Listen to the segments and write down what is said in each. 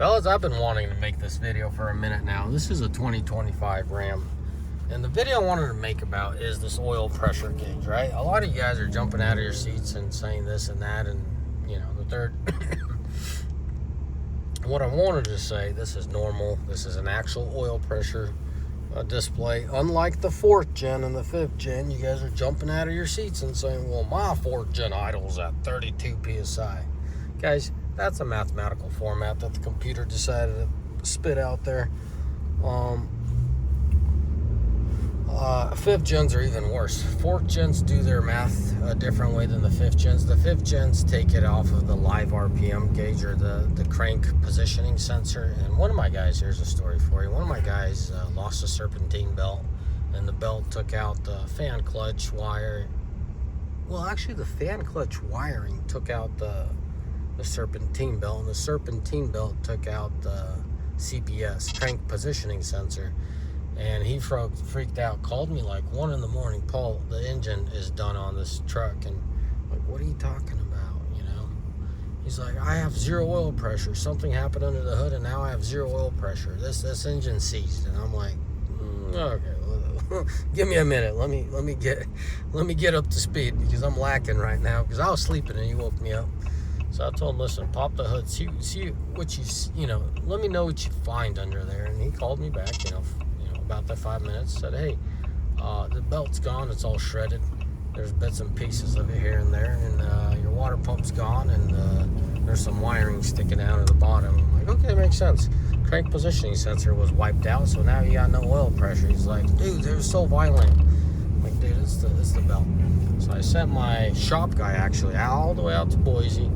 Fellas, I've been wanting to make this video for a minute now. This is a 2025 Ram. And the video I wanted to make about is this oil pressure gauge, right? A lot of you guys are jumping out of your seats and saying this and that and, you know, the third. What I wanted to say, this is normal. This is an actual oil pressure display. Unlike the 4th gen and the 5th gen, you guys are jumping out of your seats and saying, well, my 4th gen idle's at 32 PSI. Guys, that's a mathematical format that the computer decided to spit out there. 5th gens are even worse. 4th gens do their math a different way than the 5th gens. The 5th gens take it off of the live RPM gauge or the crank positioning sensor. And one of my guys, here's a story for you. One of my guys lost a serpentine belt, and the belt took out the fan clutch wire. Well, actually, the fan clutch wiring took out the serpentine belt, and the serpentine belt took out the CPS, crank positioning sensor. And he freaked out, called me like 1 in the morning. Paul, the engine is done on this truck. And I'm like, what are you talking about? You know, he's like, I have 0 oil pressure. Something happened under the hood, and now I have 0 oil pressure. This engine seized. And I'm like, okay, give me a minute. Let me get up to speed, because I'm lacking right now. Because I was sleeping and he woke me up. So I told him, listen, pop the hood, see what you know, let me know what you find under there. And he called me back, you know, about that 5 minutes, said, hey, the belt's gone, it's all shredded. There's bits and pieces of it here and there, and your water pump's gone, and there's some wiring sticking out of the bottom. I'm like, okay, makes sense. Crank positioning sensor was wiped out, so now you got no oil pressure. He's like, dude, they're so violent. I'm like, dude, it's the belt. So I sent my shop guy actually all the way out to Boise.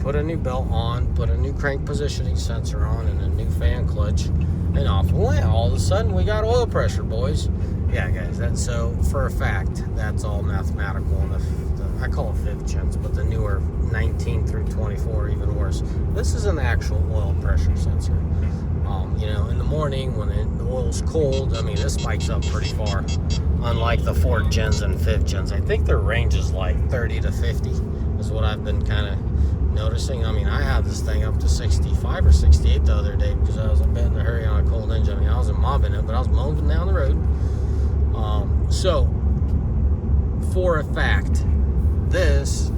Put a new belt on, put a new crank positioning sensor on, and a new fan clutch, and off we went. All of a sudden, we got oil pressure, boys. Yeah, guys, that's so for a fact, that's all mathematical. And I call it 5th gens, but the newer 19 through 24 are even worse. This is an actual oil pressure sensor. You know, in the morning when the oil's cold, I mean, this spikes up pretty far. Unlike the 4th gens and 5th gens, I think their range is like 30 to 50, is what I've been kind of noticing. I mean, I had this thing up to 65 or 68 the other day because I was a bit in a hurry on a cold engine. I mean, I wasn't mobbing it, but I was moving down the road. So, for a fact, this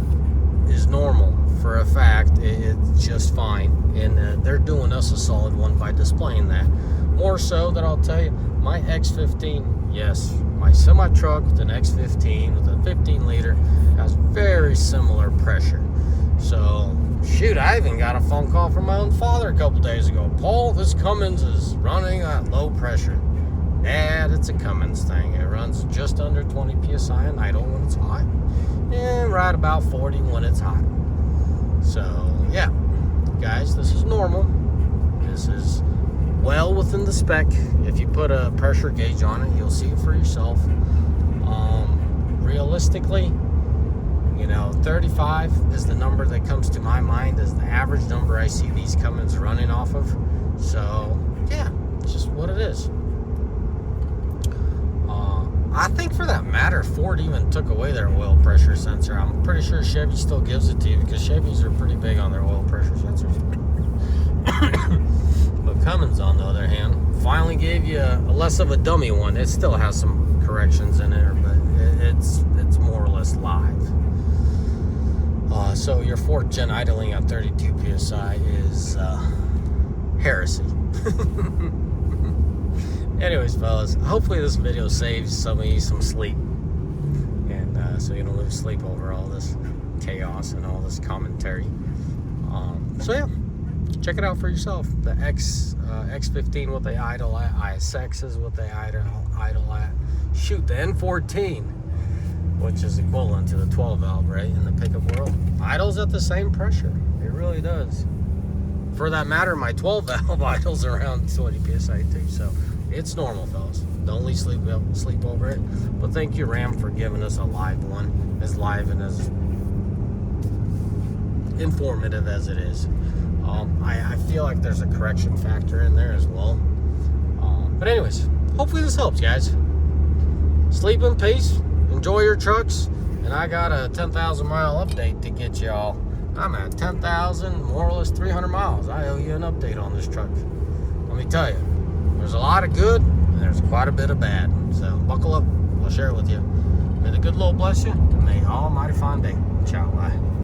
is normal. For a fact, it's just fine. And they're doing us a solid one by displaying that. More so that I'll tell you, my X15, yes, my semi-truck with an X15 with a 15-liter has very similar pressure. So, shoot, I even got a phone call from my own father a couple days ago. Paul, this Cummins is running at low pressure. Dad, it's a Cummins thing. It runs just under 20 PSI in idle when it's hot, and right about 40 when it's hot. So, yeah, guys, this is normal. This is well within the spec. If you put a pressure gauge on it, you'll see it for yourself. Realistically, you know, 35 is the number that comes to my mind as the average number I see these Cummins running off of. So, yeah, it's just what it is. I think for that matter, Ford even took away their oil pressure sensor. I'm pretty sure Chevy still gives it to you because Chevys are pretty big on their oil pressure sensors. But Cummins, on the other hand, finally gave you a less of a dummy one. It still has some corrections in there, but it's more or less live. So your 4th gen idling at 32 PSI is heresy. Anyways, fellas, hopefully this video saves some of you some sleep. And so you don't lose sleep over all this chaos and all this commentary. So yeah, check it out for yourself. The X15, what they idle at. ISX is what they idle at. Shoot, the N14, which is equivalent to the 12 valve, right, in the pickup world, idles at the same pressure. It really does. For that matter, my 12 valve idles around 20 PSI too. So it's normal, fellas. Don't lose sleep over it. But thank you, Ram, for giving us a live one, as live and as informative as it is. I feel like there's a correction factor in there as well. But anyways, hopefully this helps, guys. Sleep in peace. Enjoy your trucks. And I got a 10,000 mile update to get y'all. I'm at 10,000, more or less 300 miles. I owe you an update on this truck. Let me tell you, there's a lot of good and there's quite a bit of bad. So buckle up. I'll share it with you. May the good Lord bless you, and may Almighty find day. Ciao. Bye.